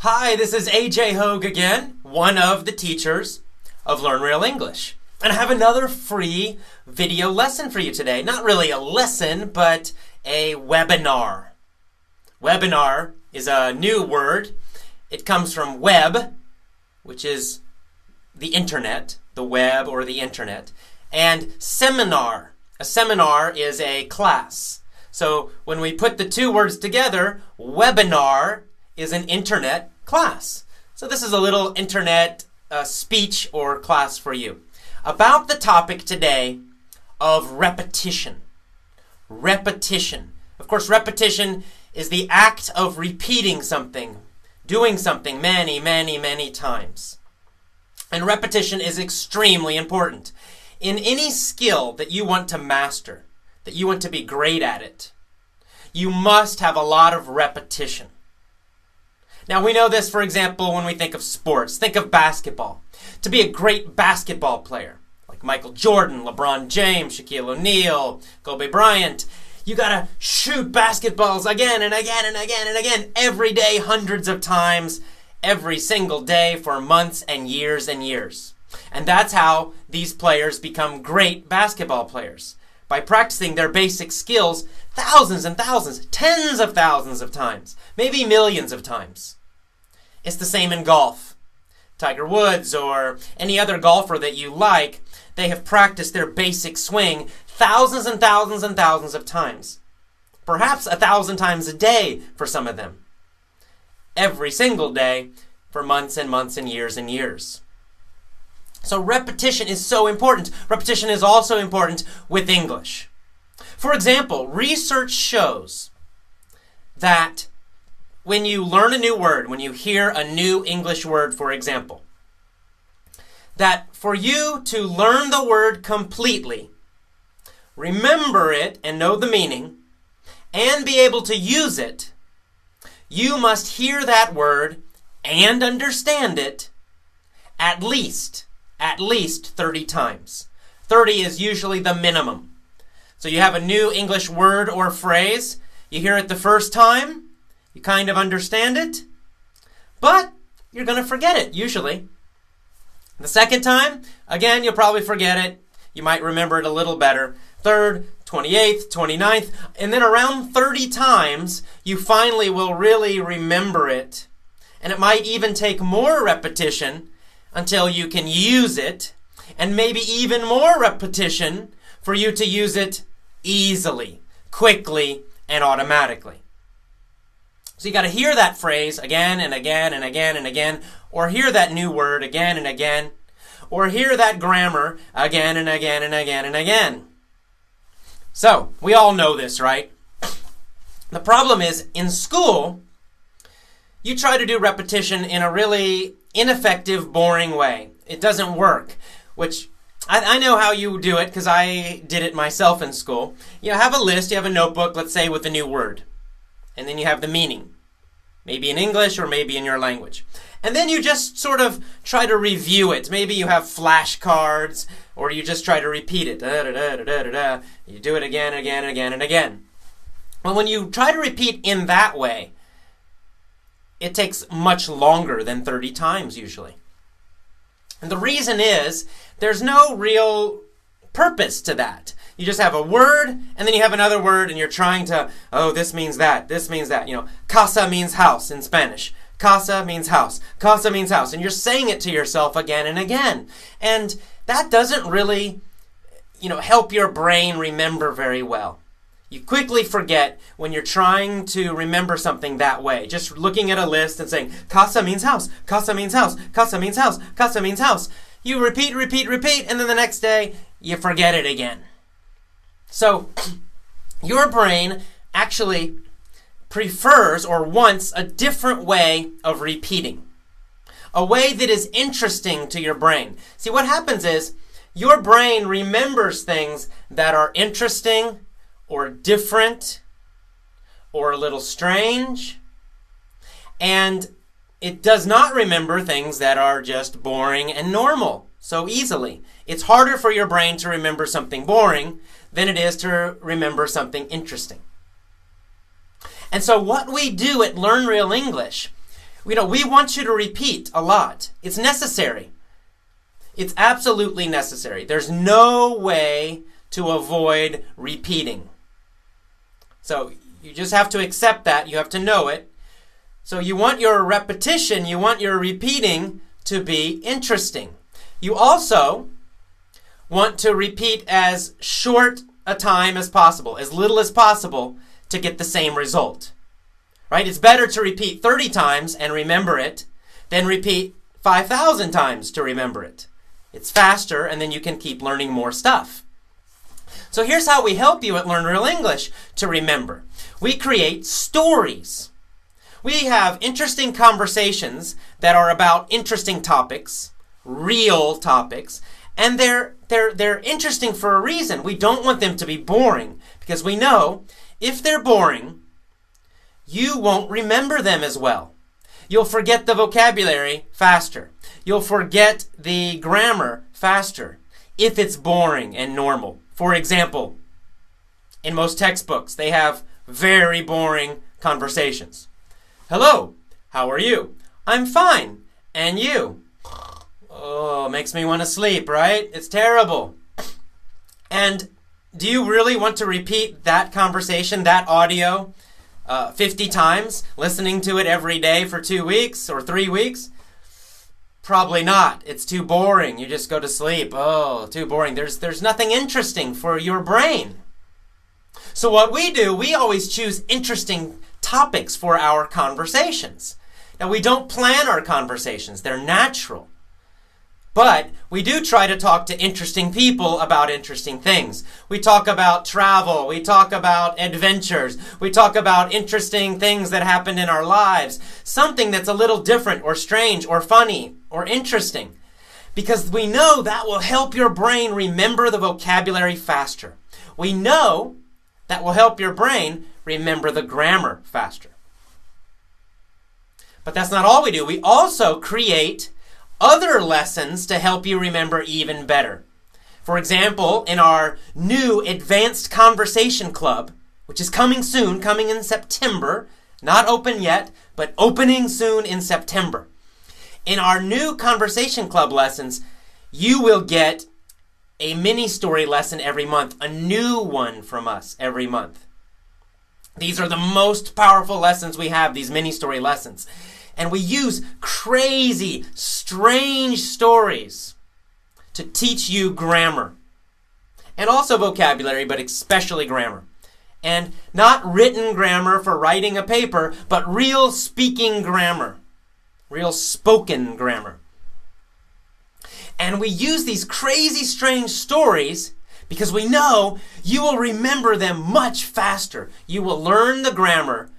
Hi, this is AJ Hogue again, one of the teachers of Learn Real English. And I have another free video lesson for you today. Not really a lesson, but a webinar. Webinar is a new word. It comes from web, which is the internet, the web or the internet, and seminar. A seminar is a class. So when we put the two words together, webinar is an internet class. So this is a little internet speech or class for you about the topic today of repetition. Repetition. Of course, repetition is the act of repeating something, doing something many times. And repetition is extremely important. In any skill that you want to master, that you want to be great at it, you must have a lot of repetition. Now, we know this, for example, when we think of sports. Think of basketball. To be a great basketball player, like Michael Jordan, LeBron James, Shaquille O'Neal, Kobe Bryant, you gotta shoot basketballs again and again and again and again, every day, hundreds of times, every single day for months and years and years. And that's how these players become great basketball players. By practicing their basic skills thousands and thousands, tens of thousands of times, maybe millions of times. It's the same in golf. Tiger Woods or any other golfer that you like, they have practiced their basic swing thousands and thousands and thousands of times. Perhaps 1,000 times a day for some of them. Every single day for months and months and years. So repetition is so important. Repetition is also important with English. For example, research shows that when you learn a new word, when you hear a new English word, for example, that for you to learn the word completely, remember it and know the meaning, and be able to use it, you must hear that word and understand it at least 30 times. 30 is usually the minimum. So you have a new English word or phrase, you hear it the first time, you kind of understand it, but you're going to forget it, usually. The second time, again, you'll probably forget it. You might remember it a little better. Third, 28th, 29th, and then around 30 times, you finally will really remember it. And it might even take more repetition until you can use it, and maybe even more repetition for you to use it easily, quickly, and automatically. So you got to hear that phrase again and again and again and again, or hear that new word again and again, or hear that grammar again and again and again and again. So, we all know this, right? The problem is, in school, you try to do repetition in a really ineffective, boring way. It doesn't work, which I know how you do it because I did it myself in school. You have a list, you have a notebook, let's say, with a new word. And then you have the meaning, maybe in English or maybe in your language. And then you just sort of try to review it. Maybe you have flashcards, or you just try to repeat it. You do it again and again and again and again. Well, when you try to repeat in that way, it takes much longer than 30 times usually. And the reason is, there's no real purpose to that. You just have a word, and then you have another word, and you're trying to, this means that, this means that. Casa means house in Spanish. Casa means house. Casa means house. And you're saying it to yourself again and again. And that doesn't really, help your brain remember very well. You quickly forget when you're trying to remember something that way. Just looking at a list and saying, casa means house, casa means house, casa means house, casa means house. You repeat, and then the next day, you forget it again. So, your brain actually prefers or wants a different way of repeating. A way that is interesting to your brain. See, what happens is, your brain remembers things that are interesting, or different, or a little strange, and it does not remember things that are just boring and normal so easily. It's harder for your brain to remember something boring than it is to remember something interesting. And so what we do at Learn Real English, We want you to repeat a lot. It's necessary. It's absolutely necessary. There's no way to avoid repeating. So you just have to accept that. You have to know it. So you want your repetition, you want your repeating to be interesting. You also want to repeat as short a time as possible, as little as possible, to get the same result. Right? It's better to repeat 30 times and remember it than repeat 5,000 times to remember it. It's faster, and then you can keep learning more stuff. So here's how we help you at Learn Real English to remember. We create stories. We have interesting conversations that are about interesting topics, real topics, and they're interesting for a reason. We don't want them to be boring, because we know if they're boring, you won't remember them as well. You'll forget the vocabulary faster. You'll forget the grammar faster if it's boring and normal. For example, in most textbooks, they have very boring conversations. Hello, how are you? I'm fine. And you? Oh, makes me want to sleep, right? It's terrible. And do you really want to repeat that conversation, that audio, 50 times, listening to it every day for 2 weeks or 3 weeks? Probably not. It's too boring. You just go to sleep. Oh, too boring. There's nothing interesting for your brain. So what we do, we always choose interesting topics for our conversations. Now, we don't plan our conversations. They're natural. But we do try to talk to interesting people about interesting things. We talk about travel. We talk about adventures. We talk about interesting things that happened in our lives. Something that's a little different or strange or funny or interesting. Because we know that will help your brain remember the vocabulary faster. We know that will help your brain remember the grammar faster. But that's not all we do. We also create other lessons to help you remember even better. For example, in our new Advanced Conversation Club, which is coming soon, coming in September, not open yet, but opening soon in September. In our new Conversation Club lessons, you will get a mini story lesson every month, a new one from us every month. These are the most powerful lessons we have, these mini story lessons. And we use crazy, strange stories to teach you grammar. And also vocabulary, but especially grammar. And not written grammar for writing a paper, but real speaking grammar. Real spoken grammar. And we use these crazy, strange stories because we know you will remember them much faster. You will learn the grammar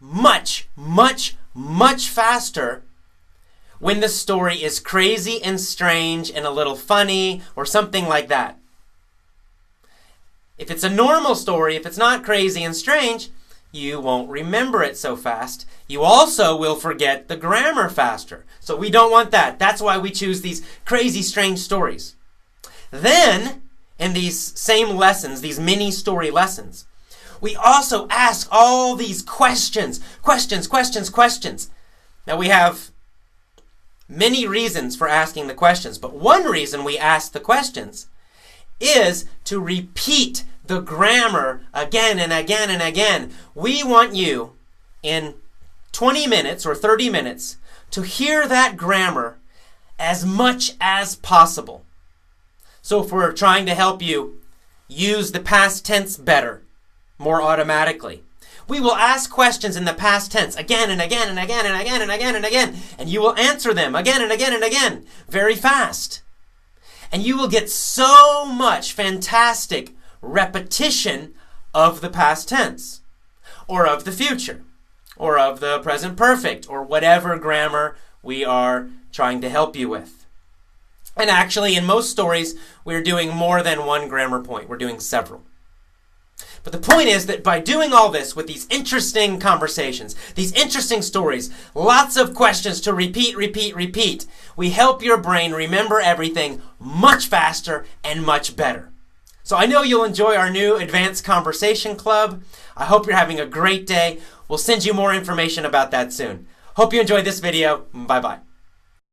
much faster when the story is crazy and strange and a little funny or something like that. If it's a normal story, if it's not crazy and strange, you won't remember it so fast. You also will forget the grammar faster. So we don't want that. That's why we choose these crazy, strange stories. Then, in these same lessons, these mini story lessons, we also ask all these questions. Now we have many reasons for asking the questions, but one reason we ask the questions is to repeat the grammar again and again and again. We want you in 20 minutes or 30 minutes to hear that grammar as much as possible. So if we're trying to help you use the past tense better, more automatically, we will ask questions in the past tense again and again and again and again and again and again, and you will answer them again and again and again very fast. And you will get so much fantastic repetition of the past tense, or of the future, or of the present perfect, or whatever grammar we are trying to help you with. And actually, in most stories, we're doing more than one grammar point. We're doing several. But the point is that by doing all this with these interesting conversations, these interesting stories, lots of questions to repeat, we help your brain remember everything much faster and much better. So I know you'll enjoy our new Advanced Conversation Club. I hope you're having a great day. We'll send you more information about that soon. Hope you enjoyed this video. Bye-bye.